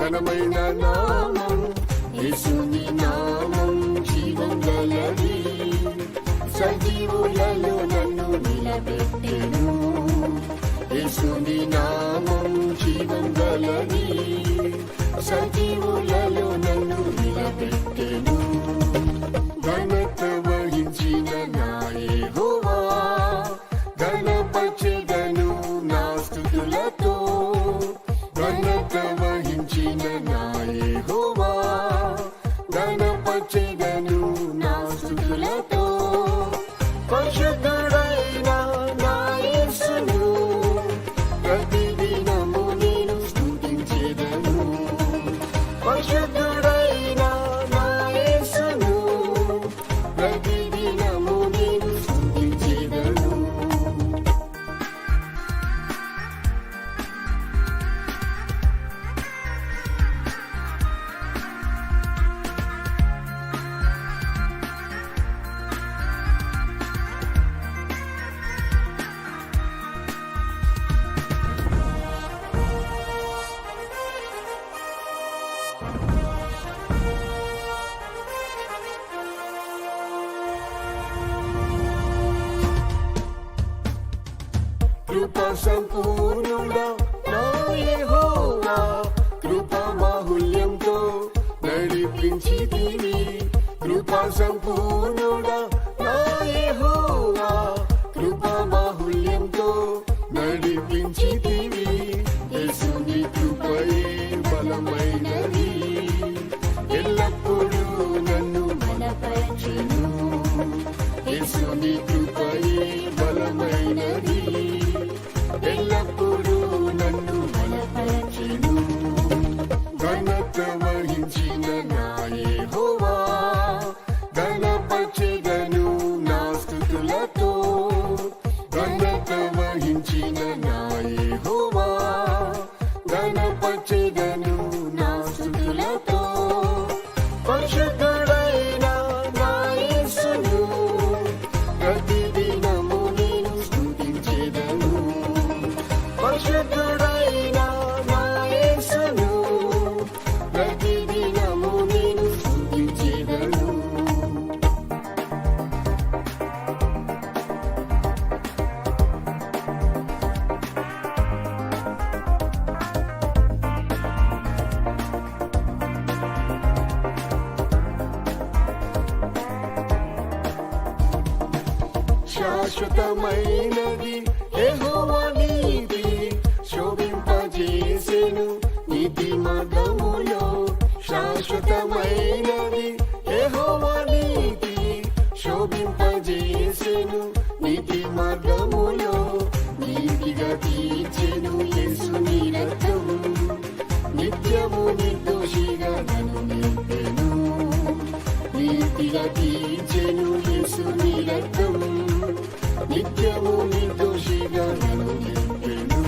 ఘనమైన నామం యేసుని నామం జీవం గలది సజీవులలో నన్ను నిలబెట్టెను యేసుని నామం జీవం గలది సజీవులలో నన్ను నిలబెట్టెను ఘనత వహించిన నా యెహోవా ఘనపరచెదను నా స్తుతులతో ఘనత వహించిన నా యెహోవా ఘనపరచెదను నా స్తుతులతో పరిశుద్ధుడైన నా యేసును ప్రతిదినము నేను స్తుతించెదను పరిశుద్ధుడైన నా యేసును ప్రతిదినము నేను స్తుతించెదను కృపా సంపూర్ణుడా నా యెహోవా కృపా బాహుళ్యంతో నడిపించితివి కృపా సంపూర్ణుడా నా యెహోవా కృపా బాహుళ్యంతో నడిపించితివి యేసుని కృపయే బలమైనది ఎల్లప్పుడూ నన్ను బలపరచును యేసుని కృపయే బలమైనది ఎల్లప్పుడూ నన్ను బలపరచును ఘనత వహించిన నా యెహోవా ఘనపరచెదను నా స్తుతులతో ఘనత వహించిన నా యెహోవా ఘనపరచెదను నా స్తుతులతో పరిశుద్ధుడైన నా యేసును ప్రతిదినము నేను స్తుతించెదను పరిశుద్ధుడైన నా యేసును ప్రతిదినము నేను స్తుతించెదను శాశ్వతమైనది యెహోవా నీతి శోభింపజేసెను నీతి మార్గములో శాశ్వతమైనది యెహోవా నీతి శోభింపజేసెను నీతి మార్గములో నీతిగా తీర్చెను యేసుని రక్తం నిత్యము నిర్దోషిగా నన్ను నింపెను నీతిగా తీర్చెను యేసుని రక్తం నిత్యము నిర్దోషిగా నన్ను నింపెను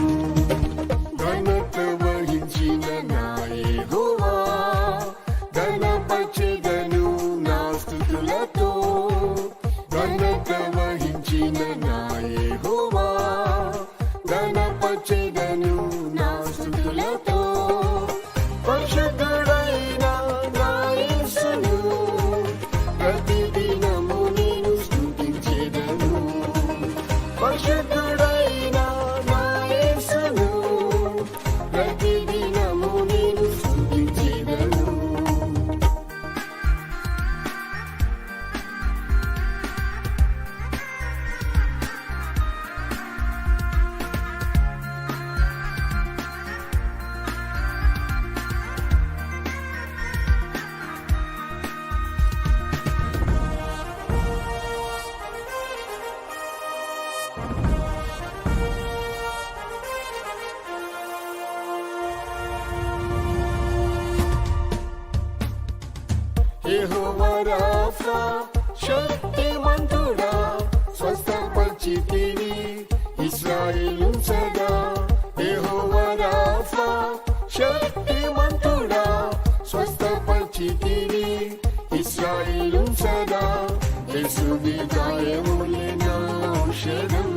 ఘనత వహించిన నా యెహోవా ఘనపరచెదను నా స్తుతులతో ఘనత వహించిన నా యెహోవా ఘనపరచెదను నా స్తుతులతో పరిశుద్ధుడైన నా యేసును ప్రతిదినము నేను స్తుతించెదను పరిశుద్ధుడైన నా యేసును ప్రతిదినము నేను స్తుతించెదను యెహోవా రాఫా శక్తిమంతుడా స్వస్థపరిచితివి ఇశ్రాయేలు సదా యెహోవా రాఫా శక్తిమంతుడా స్వస్థపరిచితివి ఇశ్రాయేలు సదా యేసుని గాయములే నా ఔషధం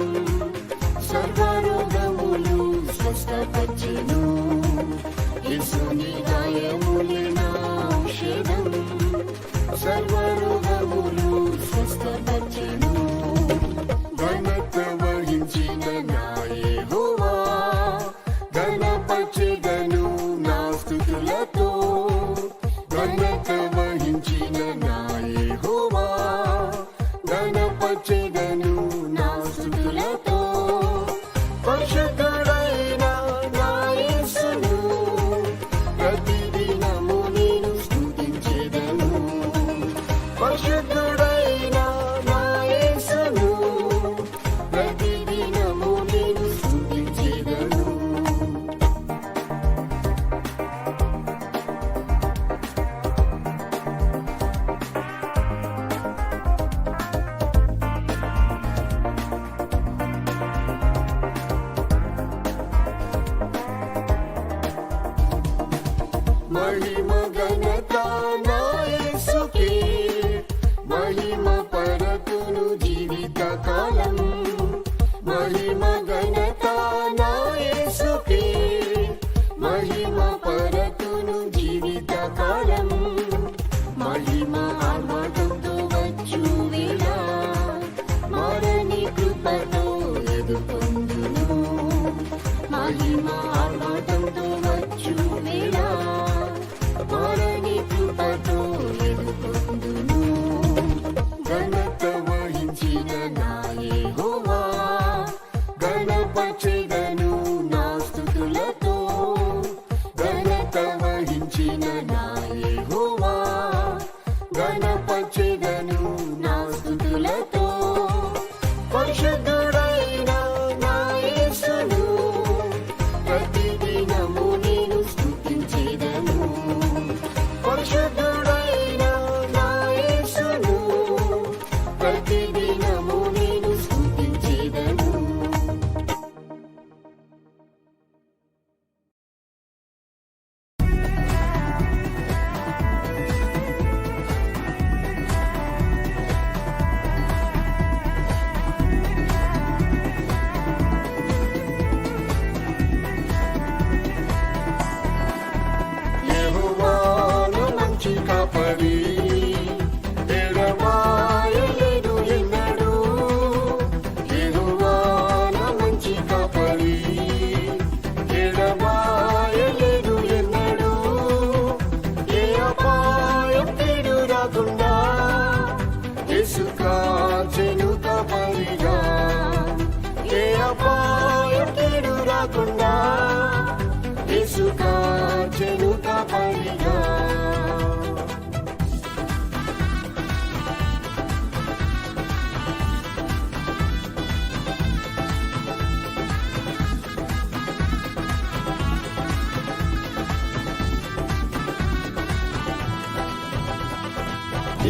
సర్వరోగములు స్వస్థపరిచెను యేసుని గాయ మహిమ ఆర్భాటంతో వచ్చు వేళ మారని కృపతో ఎదుర్కొందును. ఘనత వహించిన నా యెహోవా గణపచెదను నా స్తుతులతో. ఘనత వహించిన నా యెహోవా గణపచెదను నా స్తుతులతో. పరిశుద్ధుడైన నా యేసును ప్రతిదినము నేను స్తుతించెదను. పరిశుద్ధుడైన నా యేసును ప్రతిదినము నేను స్తుతించెదను. యెహోవాను మంచి కాపరి ఎడబాయలేదు ఎన్నడూ. యెహోవాను మంచి కాపరి ఎడబాయలేదు ఎన్నడూ. ఏ అపాయం కీడు రాకుండా యేసు కాచెను కాపరిగా. ఏ అపాయం కీడు రాకుండా యేసు కాచెను కాపరిగా.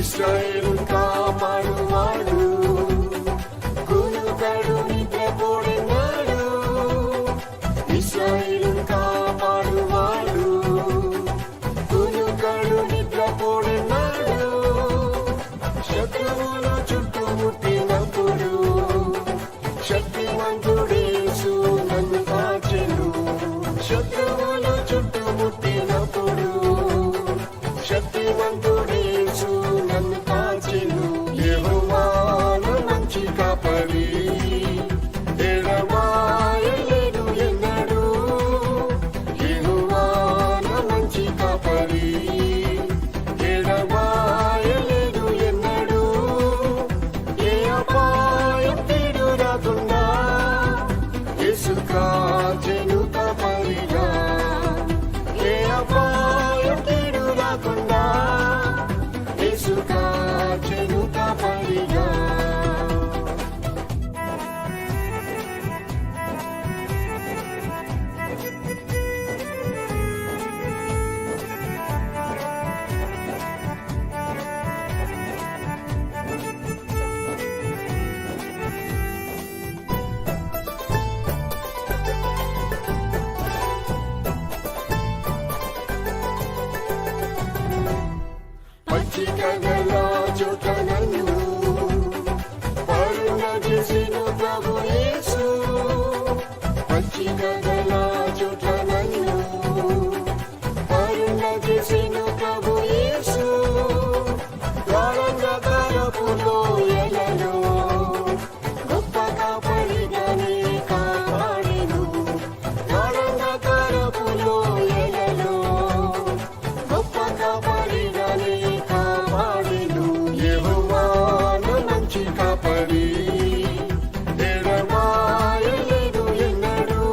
ఇశ్రాయేలు కాపాడువాడు కునుకడు నిద్రపోడినాడు. ఇశ్రాయేలు కాపాడువాడు కునుకడు నిద్రపోడినాడు. శత్రువులు చుట్టుముట్టినప్పుడు శక్తిమంతుడేసు నన్ను కాచెను. శత్రువులు చుట్టుముట్టినప్పుడు శక్తిమంతుడేసు నన్ను కాచెను. యెహోవాను మంచి కాపరి ఎడబాయలేదు ఎన్నడూ. యెహోవాను మంచి కాపరి ఎడబాయలేదు ఎన్నడూ. ఏ అపాయం కీడు రాకుండా యేసు కాచెను కాపరిగా. ఏ అపాయం కీడు రాకుండా యేసు కాచెను కాపరిగా. పచ్చిక గల చోట నన్ను పరుణ చేసెను ప్రభు యేసు. పచ్చిక గల చోట నన్ను పరుణ చేసెను ప్రభు యేసు. గాఢంధకారపు లోయలలో గొప్ప కాపరిగానే కాపాడెను. గాఢంధకారపు లోయలలో గొప్ప కాపరిగానే కాపాడెను. యెహోవాను మంచి కాపరి ఎడబాయలేదు ఎన్నడూ.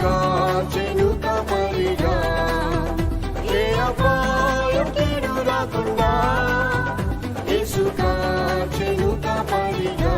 కాచెను కాపరిగా, ఏ అపాయం కీడు రాకుండా యేసు కాచెను కాపరిగా.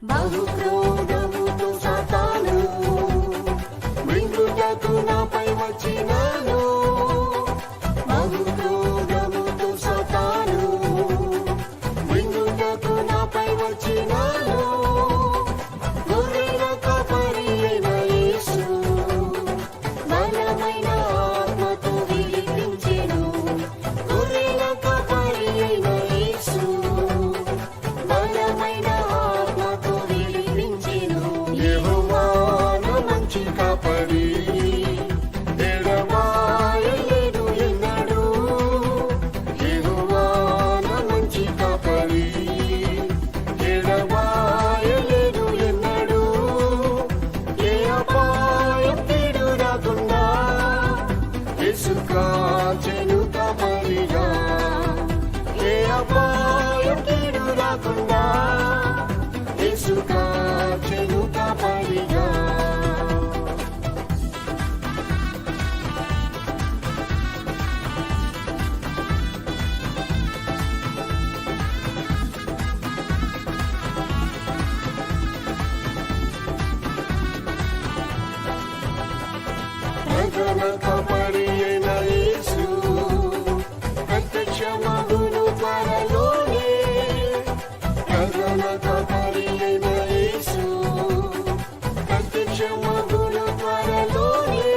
బహుక్రోధముతో సాతాను మృంగుటకు నాపై వచ్చినాను, బహుక్రోధముతో సాతాను మృంగుటకు నాపై వచ్చినాను. గొర్రెల కాపరి అయిన యేసు బలమైన ఆత్మతో విడిపించెను, గొర్రెల కాపరి అయిన యేసు బలమైన ఆత్మతో విడిపించెను. యెహోవాను మంచి కాపరి, ఎడబాయలేదు ఎన్నడూ. యెహోవాను మంచి కాపరి, ఎడబాయలేదు ఎన్నడూ. ఏ అపాయం కీడు రాకుండా యేసు కాచెను కాపరిగా, ఏ అపాయం కీడు రాకుండా యేసు కాచెను కాపరిగా. ప్రజల కాపరి అయిన యేసు ప్రత్యక్షమగును త్వరలోనే, ప్రజల కాపరి అయిన యేసు ప్రత్యక్షమగును త్వరలోనే.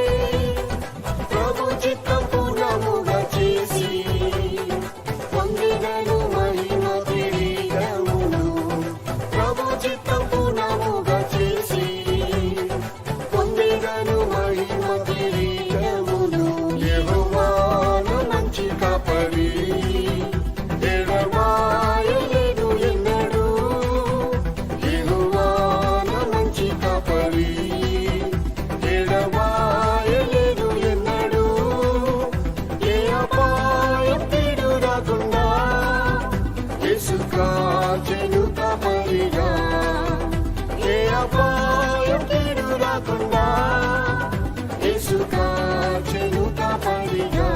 ప్రభు చిత్తం పూర్ణముగా చేసి పొందినను మహిమ కిరీటమును, ప్రభు చిత్తం పూర్ణముగా చేసి పొందినను మహిమ కిరీటమును. యెహోవాను మంచి కాపరి, ఎడబాయలేదు ఎన్నడూ. యెహోవాను మంచి కాపరి, ఎడబాయలేదు ఎన్నడూ. ఏ అపాయం కీడు రాకుండా యేసు కాచెను కాపరిగా, ఏ అపాయం కీడు రాకుండా యేసు కాచెను కాపరిగా.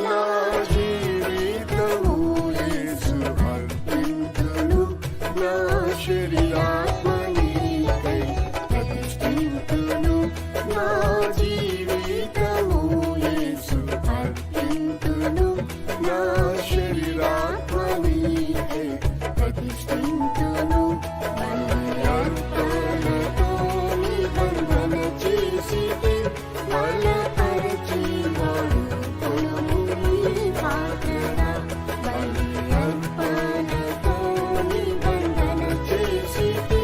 నా జీవితము యేసు అర్పింతును, నా శరీరాత్మ నీకై ప్రతిష్ఠింతును. నా జీవితము యేసు అర్పింతును, నా శరీరాత్మ నీకై ప్రతిష్ఠింతును. బలి అర్పణతో నిబంధన చేసితే బలపరచి వాడు కొనుము నీ పాత్రగా. బలి అర్పణతో నిబంధన చేసితే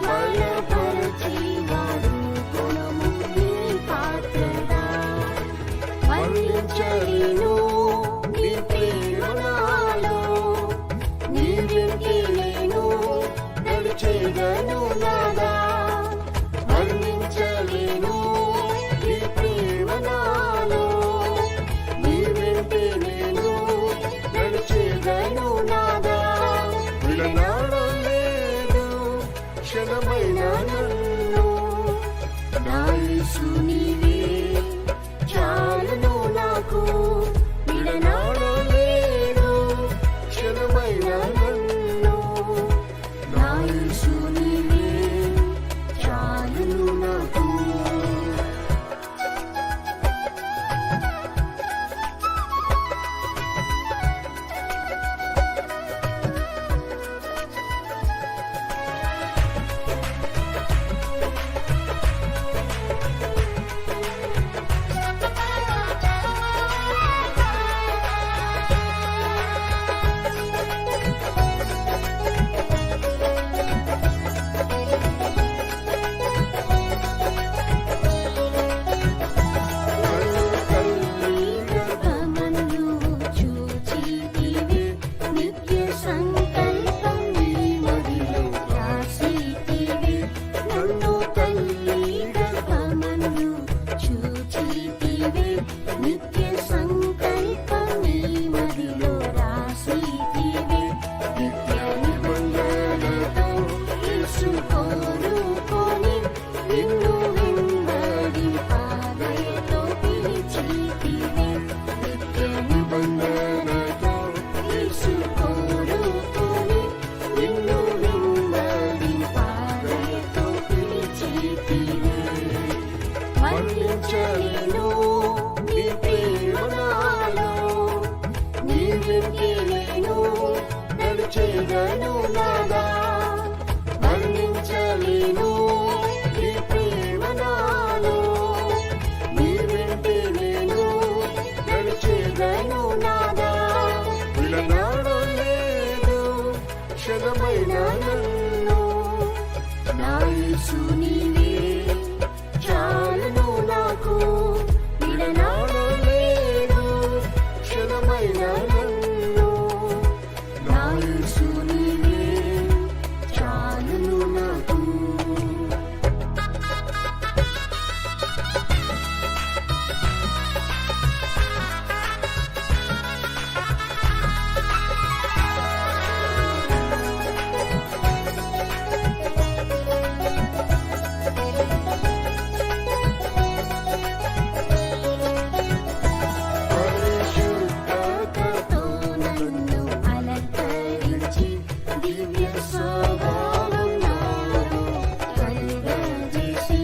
బలపరచి వాడు కొనుము నీ పాత్రగా. వర్ణించలేను నీ ప్రేమ నాలో, నీ వెంటే నేను నడిచేదను నాదా. వర్ణించలేను నీ ప్రేమ నాలో, నీ వెంటే నేను నడిచేదను నాదా. విడనాడలేదు క్షణమైన నన్ను, నా యేసు నీవే చాలును నాకు. విడనాడలేదు క్షణమైన నన్ను, నా యేసు నీవే చాలును నాకు. వర్ణించలేను నీ ప్రేమ నాలో, నీ వెంటే నేను నడిచేదను నాదా. వర్ణించలేను నీ ప్రేమ నాలో, నీ వెంటే నేను నడిచేదను నాదా. విడనాడలేదు క్షణమైన నన్ను, నా యేసు నీవే చాలును నాకు. విడనాడలేదు క్షణమైన నన్ను, నా యేసు నీవే చాలును నాకు. పరిశుద్ధతతో నన్ను అలంకరించి దివ్య స్వభావం నాలో కలుగజేసి,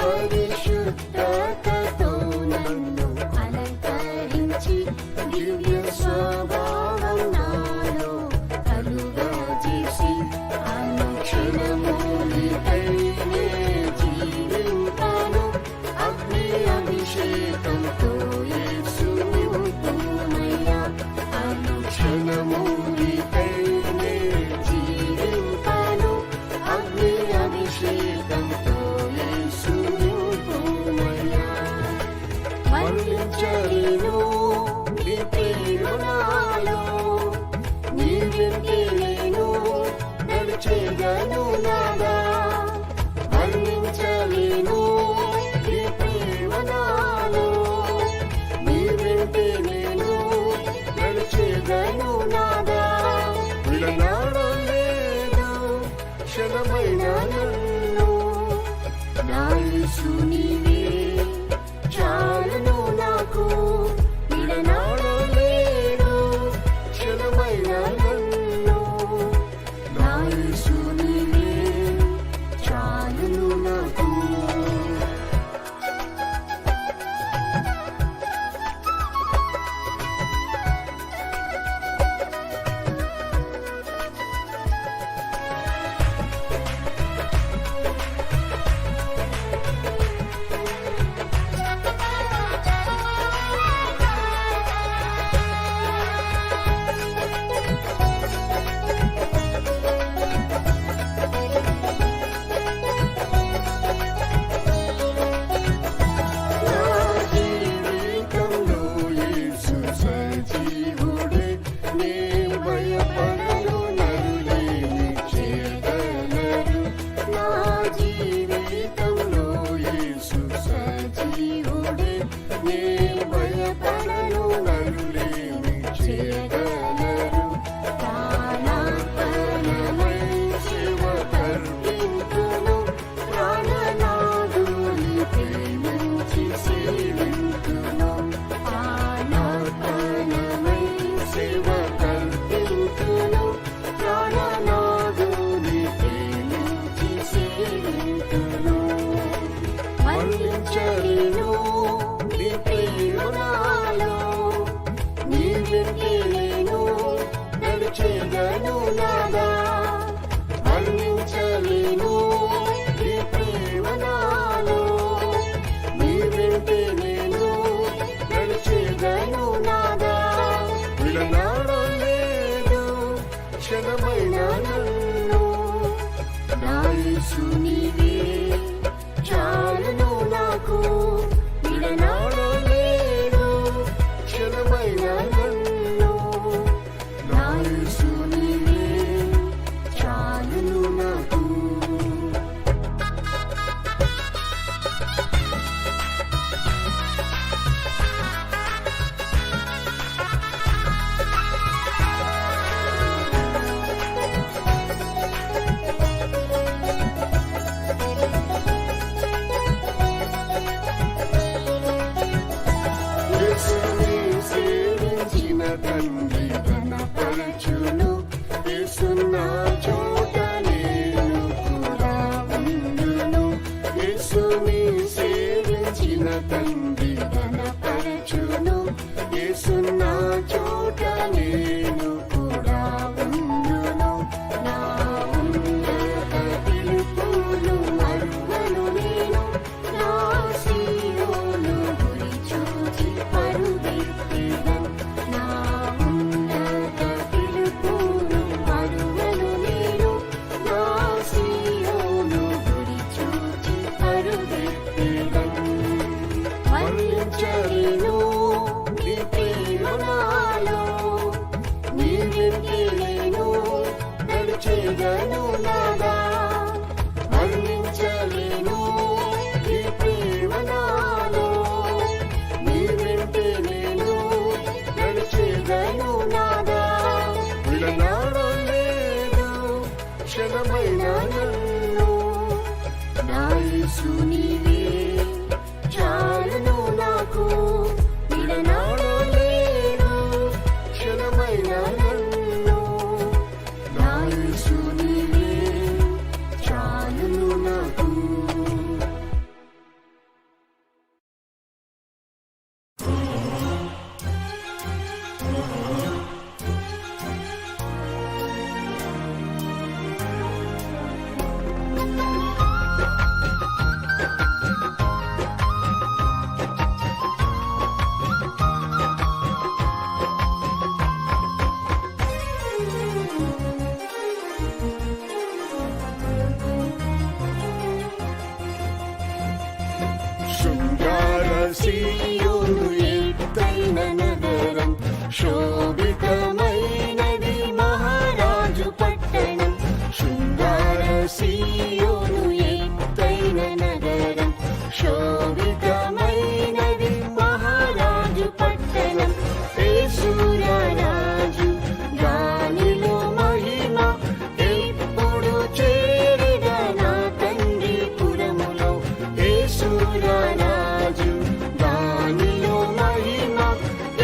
పరిశుద్ధతతో నన్ను అలంకరించి దివ్య స్వభావం నాలో కలుగజేసి, అనుక్షణము నీకై నే జీవింపను. అగ్ని అభిషేకంతో యేసు నింపుమయ్యా, అనుక్షణము నీకై నే జీవింపను. అగ్ని అభిషేకంతో యేసు నింపుమయ్యా. వర్ణించలేను నీ ప్రేమ నాలో, నీ వెంటే నేను నడిచేదను నాదా. వర్ణించలేను నీ ప్రేమ నాలో, నీ వెంటే నేను నడిచేదను నాదా. విడనాడలేదు క్షణమైన నన్ను, నా యేసు నీవే చాలును నాకు. విడనాడలేదు క్షణమైన నన్ను, నా యేసు నీవే చాలును నాకు. నా జీవితంలో యేసు సజీవుడే, నే భయపడను నరులేమి చేయగలరు. నా జీవితంలో యేసు సజీవుడే, నే భయపడను నరులేమి చేయగలరు. ప్రాణార్పణమై సేవ కర్పింతును, ప్రాణనాథుని ప్రేమించి సేవింతును. ప్రాణార్పణమై సేవ కర్పింతును, ప్రాణనాథుని ప్రేమించి సేవింతును. వర్ణించలేను నీ ప్రేమ నాలో, నీ వెంటే నేను నడిచేదను నాదా. వర్ణించలేను నీ ప్రేమ నాలో, నీ వెంటే నేను నడిచేదను నాదా. విడనాడలేదు క్షణమైన నన్ను, నా యేసు నీవే చాలును నాకు. పిలిచిన తండ్రి ఘనపరచును. యేసున్న చోట నేను కూడా ఉండును. నా ఉన్నత పిలుపును మరువను నేను. నా సీయోను గురి చూచి పరుగెత్తెదను. నా ఉన్నత పిలుపును మరువను నేను. నా సీయోను గురి చూచి పరుగెత్తెదను. వర్ణించలేను నీ ప్రేమ నాలో. నీ వెంటే నేను నడిచెదను నాదా. వర్ణించలేను నీ ప్రేమ నాలో. నీ వెంటే నేను నడిచెదను నాదా. విడనాడలేదు క్షణమైన నన్ను. నా యేసు నీవే చాలును నాకు. విడనాడలేదు క్షణమైన నన్ను. నా యేసు నీవే చాలును నాకు. శృంగార సీయోను ఎత్తైన నగరం. శోభితమైనది మహారాజు పట్టణం. శృంగార సీయోను ఎత్తైన నగరం. శోభితమైనది మహారాజు పట్టణం. యేసురాజు దానిలో మహిమ ఎప్పుడు చేరిన నా తండ్రి పురములో. యేసురాజు దానిలో మహిమ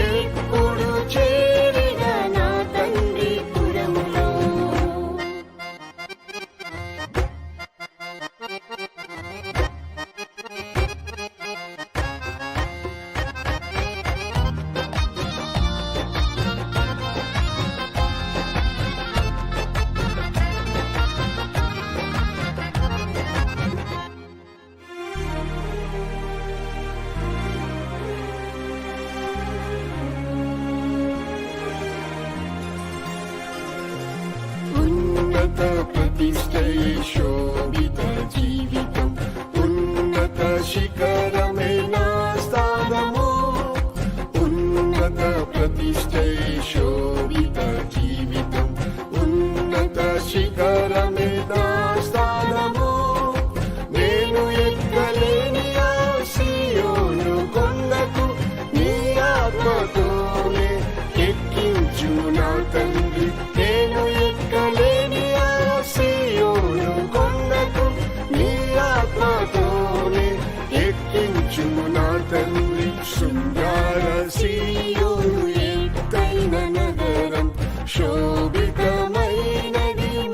ఎప్పుడు చేరిన నా తండ్రి పురములో. ఉన్నత ప్రతిష్టై శోభిత జీవితం. ఉన్నత శిఖరమే నా స్థానము. ఉన్నత ప్రతిష్టై శోభిత జీవితం. ఉన్నత శిఖరమే నా స్థానము. నేను ఎక్కలేని ఆ సీయోను కొండకు నీ ఆత్మతోనే ఎక్కించు నా తండ్రి. నేను ఎక్కలేని ఆ సీయోను కొండకు నీ ఆత్మతోనే ఎక్కించు నా తండ్రి. శృంగార సీయోను ఎత్తైన నగరం. శోభితమైనది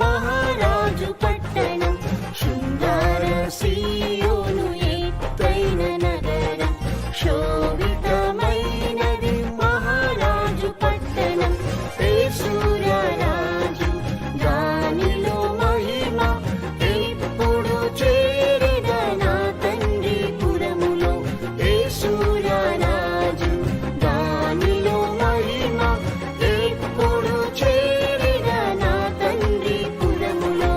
మహారాజు పట్టణం. శృంగార సీయోను ఎత్తైన నగరం. శోభితమైనది మహారాజు పట్టణం. యేసురాజు దానిలో మహిమ ఎప్పుడు చేరిన నా తండ్రి పురములో. యేసురాజు దానిలో మహిమ ఎప్పుడు చేరిన నా తండ్రి పురములో.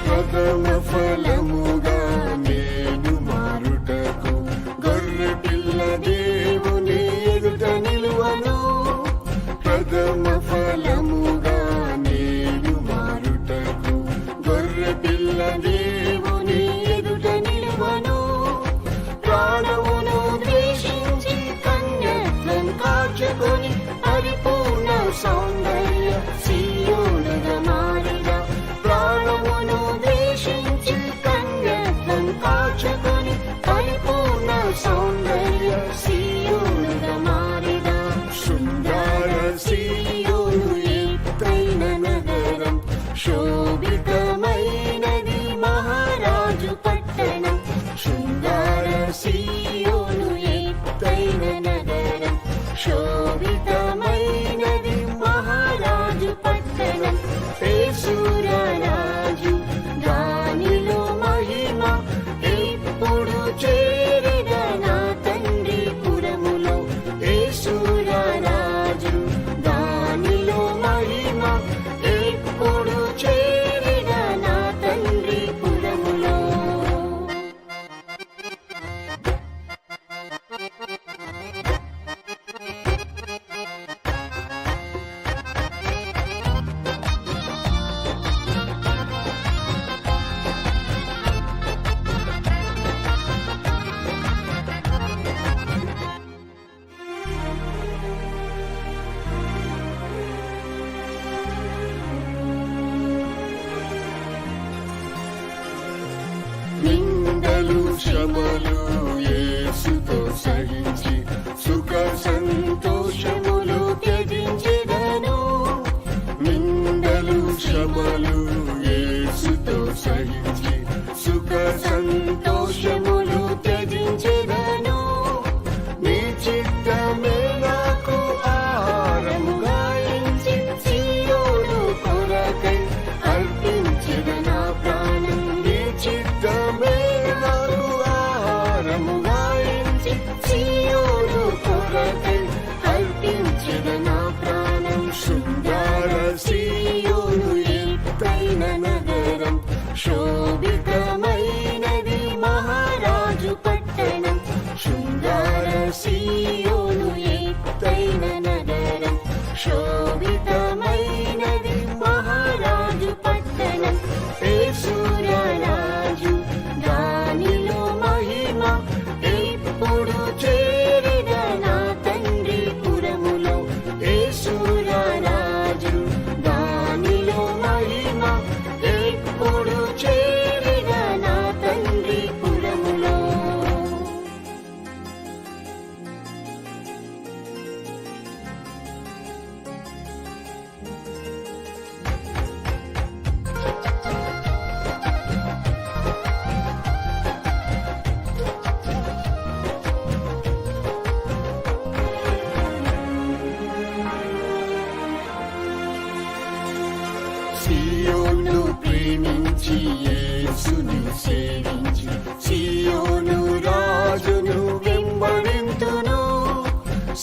ప్రథమ ఫలముగా నేను మారుటకు గొర్రె పిల్ల దేవుని ఎదుట నిలువను. ప్రథమ ఫలముగా నేను మారుటకు గొర్రె పిల్ల దేవుని ఎదుట నిలువను. ప్రాణమును ద్వేషించి కన్యత్వం కాచుకొని పరిపూర్ణ సౌందర్య శ్రమలు యేసుతో సహించి సుఖ సంతోషములు త్యజించెదను. నిందలు శ్రమలు యేసుతో సహించి సుఖ సంతోషములు త్యజించెదను. నీ చిత్తమే నాకు ఆహారముగా ఎంచి సీయోను కొరకై అర్పించెదను నా ప్రాణం. నీ చిత్తమే నాకు ఆహారముగా ఎంచి సీయోను కొరకై అర్పించెదను నా ప్రాణం. శృంగార సీయోను ఎత్తైన నగరం, శోభితమైనది మహారాజు పట్టణం. శృంగార సీయోను ఎత్తైన నగరం, శోభితమైనది మహారాజు పట్టణం. యేసురాజు దానిలో మహిమ ఎప్పుడు చేరిన నా తండ్రి పురములో. యేసురాజు దానిలో మహిమ ఎప్పుడు చేరిన నా తండ్రి పురములో. సీయోను ప్రేమించి యేసుని సేవించి సీయోను రాజును వెంబడింతును.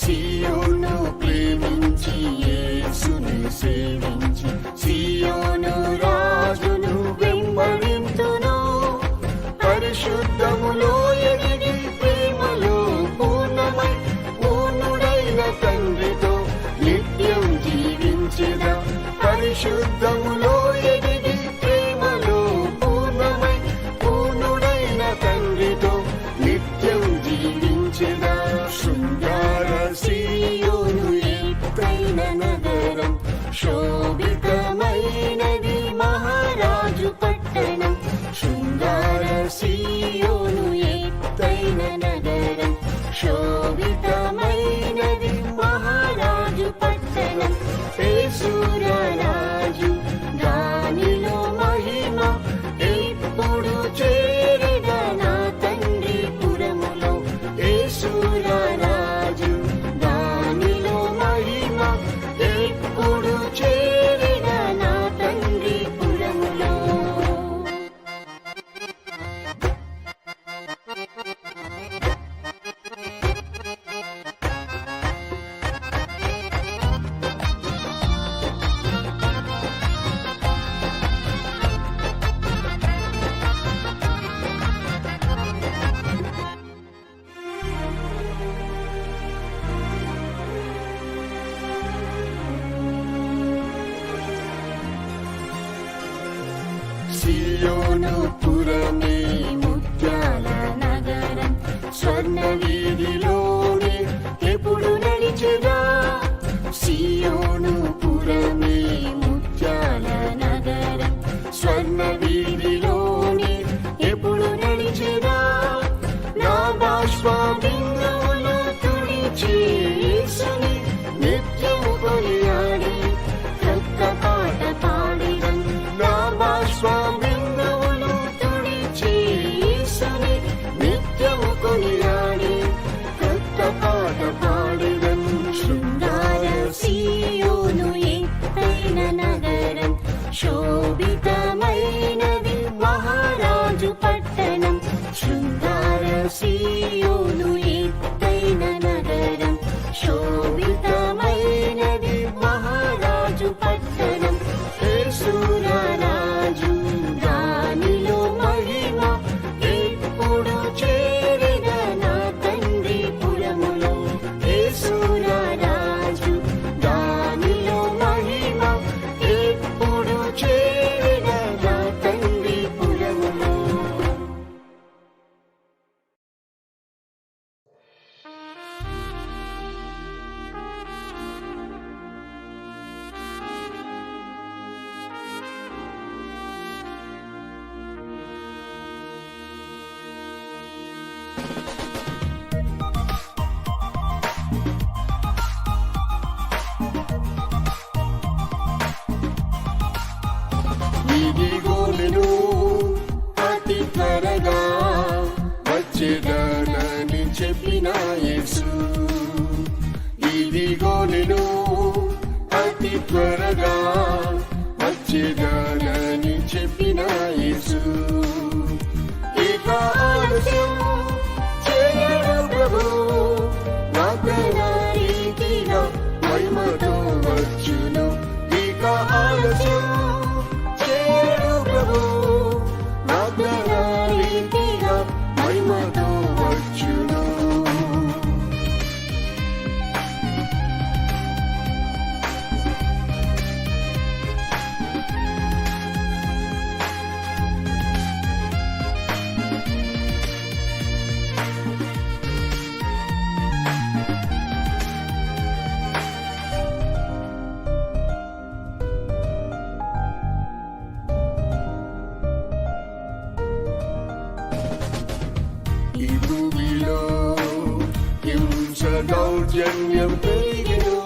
సీయోను ప్రేమించి యేసుని సేవించి సీయోను రాజును వెంబడింతును. పరిశుద్ధములో ఎదిగి ప్రేమలో పూర్ణమై పూర్ణుడైన తండ్రితో నిత్యం జీవించెదా. పరిశుద్ధములో ఎదిగి ప్రేమలో పూర్ణమై పూర్ణుడైన తండ్రితో నిత్యం జీవించెదా. శృంగార సీయోను ఎత్తైన నగరం, శోభితమైనది మహారాజు పట్టణం. శృంగార సీయోను ఎత్తైన నగరం, శోభితమైనది మహారాజు పట్టణం. యేసురాజు దానిలో మహిమ ఎప్పుడు చేరిన నా తండ్రి పురములో. యేసురాజు దానిలో మహిమ ఎప్పుడు చేరిన నా తండ్రి పురములో. సీయోను పురమే ముత్యాల నగరం, స్వర్ణ వీధిలోనే ఎప్పుడు నడిచెదా. సీయోను పురమే ముత్యాల నగరం, స్వర్ణ వీధిలోనే ఎప్పుడు నడిచెదా. నా బాష్ప బిందువులు తుడిచి యేసుని నిత్యము కొనియాడి కొత్త పాట పాడిదన్. నా బాష్ప బిందువులు తుడిచి యేసుని నిత్యము కొనియాడి కొత్త పాట పాడిదన్. శృంగార సీయోను ఎత్తైన ఇదిగో నేను అతి త్వరగా వచ్చేదనని చెప్పిన యేసు. ఇదిగో నేను అతి త్వరగా వచ్చేదనని చెప్పిన యేసు. ఇక ఆలస్యం చేయడం ప్రభు, వాగ్దాన రీతిగా మహిమతో వచ్చును. ఇక ఆలస్యం చేయడం ప్రభు, వాగ్దాన రీతిగా మహిమతో వచ్చును. ఈ భూమిలో హింస దౌర్జన్యం పెరిగెను,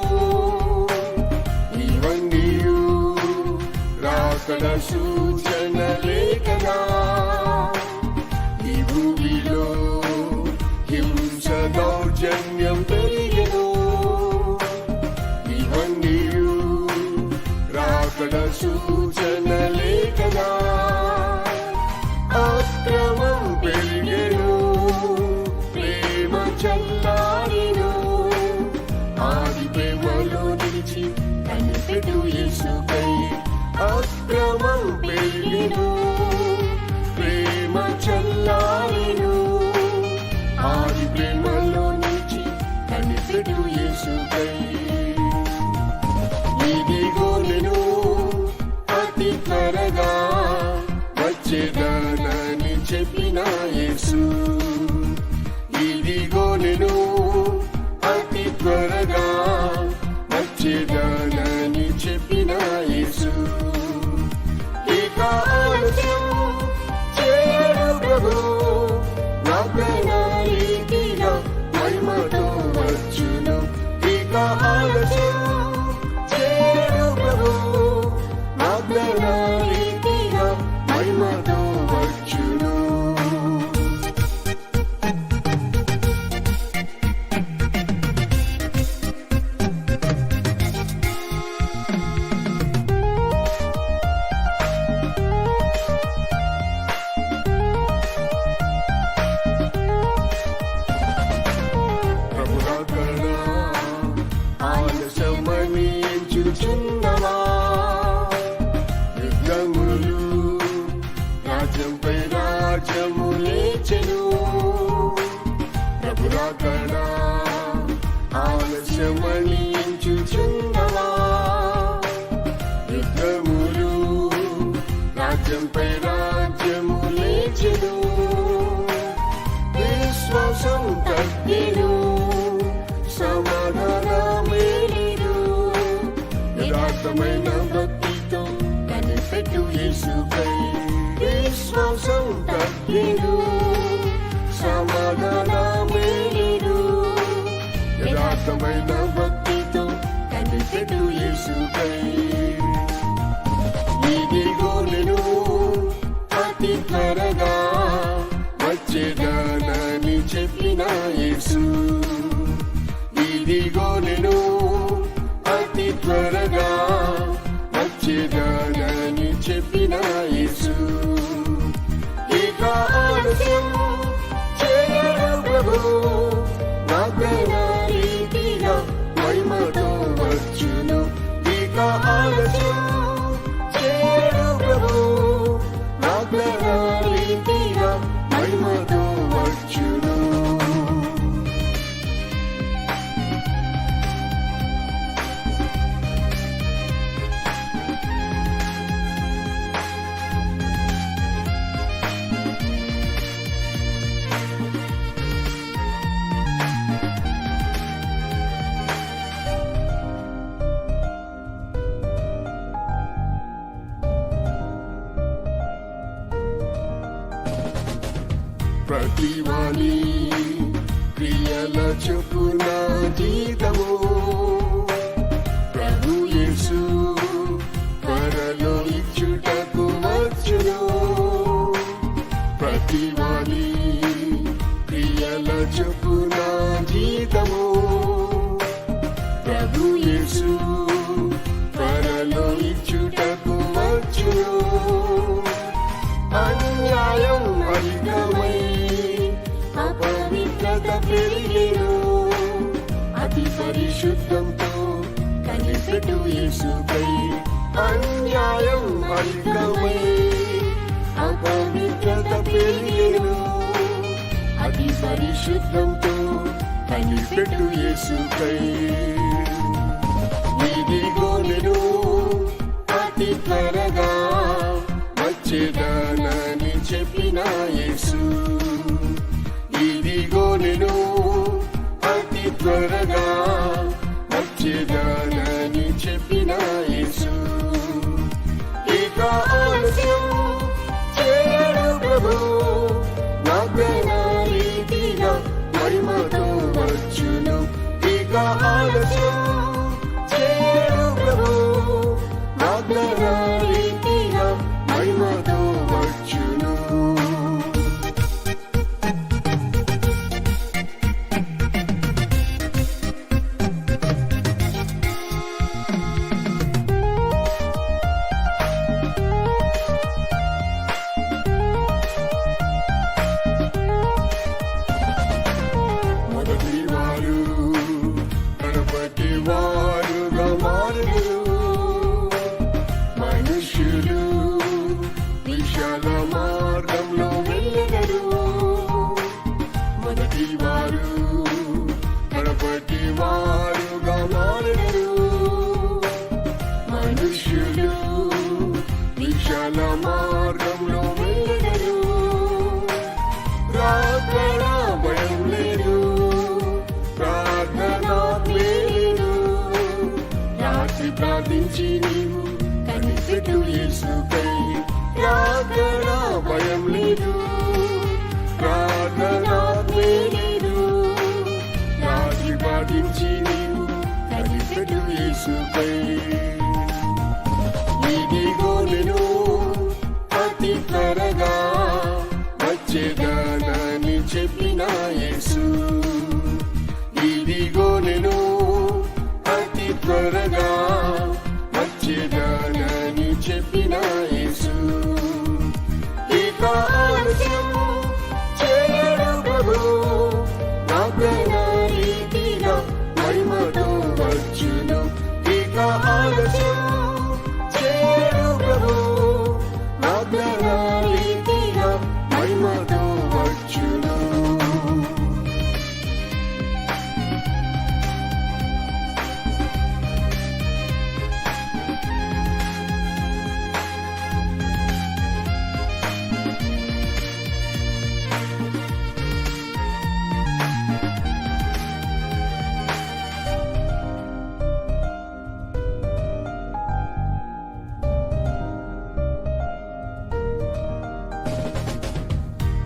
ఇవన్నీ రాకడ సూచనలే కదా. ఈ భూమిలో హింస దౌర్జన్యం పెరిగెను, ఇవన్నీ రాకడ సూచనలే కదా. అక్రమం పెరిగెను, ప్రేమ చల్లారెను, ఆది ప్రేమలో నిలిచి కనిపెట్టు యేసుకై. అక్రమం పెరిగెను, ప్రేమ చల్లారెను, ఆది ప్రేమలో నిలిచి కనిపెట్టు యేసుకై. ఇదిగో నేను అతి త్వరగా వచ్చేదనని చెప్పిన యేసు. ఇదిగో నేను అతి త్వరగా వచ్చేదనని చెప్పిన యేసు. ఇక ఆలస్యం చేయడం ప్రభు, వాగ్దాన రీతిగా మహిమతో వచ్చును. ఇక ఆలస్యం చేయడం ప్రభు, వాగ్దాన రీతిగా మహిమతో వచ్చును. ప్రభు రాకడ ఆలస్యమని ఎంచుచున్నవా, యుద్ధములు రాజ్యంపై రాజ్యము లేచెను. ప్రభు రాకడ ఆలస్యమని ఎంచుచున్నవా, యుద్ధములు రాజ్యంపై రాజ్యము లేచెను. విశ్వాసం తగ్గెను, సమాధానమే లేదు, యథార్థమైన భక్తితో కనిపెట్టు యేసుకై. విశ్వాసం తగ్గెను, సమాధానమే లేదు, యథార్థమైన భక్తితో కనిపెట్టు యేసుకై. ఇదిగో నేను అతి త్వరగా వచ్చేదనని చెప్పిన యేసు. ఇదిగో నేను అతి త్వరగా వచ్చేదనని చెప్పిన యేసు. ఇక ఆలస్యం చేయడం ప్రభు, వాగ్దాన రీతిగా మహిమతో వచ్చును. ఇక ఆలస్యం చేయడం ప్రభు, వాగ్దాన రీతిగా మహిమతో వచ్చును. ప్రతివాని క్రియల చొప్పున జీతము ప్రభు యేసు త్వరలో ఇచ్చుటకు అధికమై అపవిత్రత పెరిగెను. అతి పరిశుద్ధంతో కనిపెట్టు యేసుకై. ఇదిగో నేను అతి త్వరగా వచ్చేదానని చెప్పిన యేసు. ఇదిగో నేను అతి త్వరగా వచ్చేదానని చెప్పిన యేసు. ఇక ఆలస్యం చేయడు ప్రభు, వాగ్దాన రీతిగా మహిమతో వచ్చును. ఇక ఆలస్యం చేయడు ప్రభు, వాగ్దాన రీతిగా మహిమతో వచ్చును. వారుగా మారుదురు, మనుష్యులు విశాల మార్గంలో వెళ్ళెదరు. మొదటి వారు కడపటి వారుగా మారుదురు, మనుష్యులు విశాల మార్గంలో వెళ్ళెదరు. రాకడ భయం లేదు, ప్రార్థన ప్రార్థించి నీవు కనిపెట్టు యేసుకై. రాకడ భయం లేదు, ప్రార్థన లేదు. రాత్రి ప్రార్థించి నీవు కనిపెట్టు యేసుకై. ఇదిగో నేను అతి త్వరగా వచ్చేదానని చెప్పిన యేసు. ఇదిగో నేను అతి త్వరగా వచ్చేదానని చెప్పిన యేసు. ఇక ఆలస్యం చేయడు ప్రభు, వాగ్దాన రీతిగా మహిమతో వచ్చును. ఇక ఆలస్యం చేయడు ప్రభు, వాగ్దాన రీతిగా మహిమతో వచ్చును.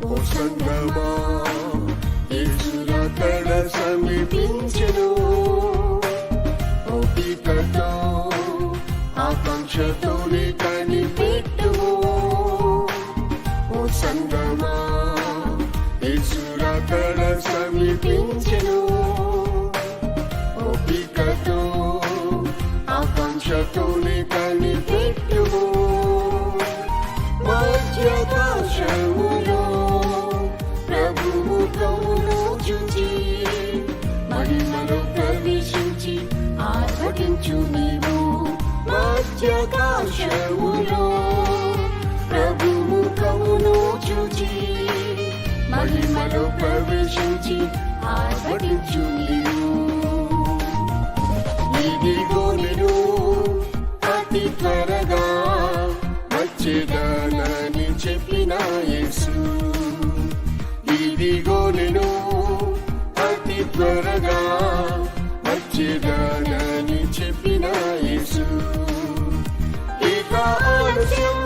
ఓ సంగమా, యేసు రాకడ సమీపించెను. ఓపికతో ఆకాంక్షతోనే కనిపెట్టుము. ఓ సంగమా, యేసు రాకడ సమీపించెను. ఓపికతో ఆకాంక్షతోనే కనిపెట్టుము. మధ్యాకాశములో ప్రభువు కౌను చూచి మహిమలో ప్రవేశించి ఆర్భటించు నీవు. మధ్యాకాశములో ప్రభువు కౌను చూచి మహిమలో ప్రవేశించి ఆర్భటించు నీవు. ఇదిగో నేను అతి త్వరగా వచ్చేదానని చెప్పిన యేసు. ఇదిగో నేను అతి త్వరగా వచ్చేదానని చెప్పిన యేసు. ఇక ఆలస్యం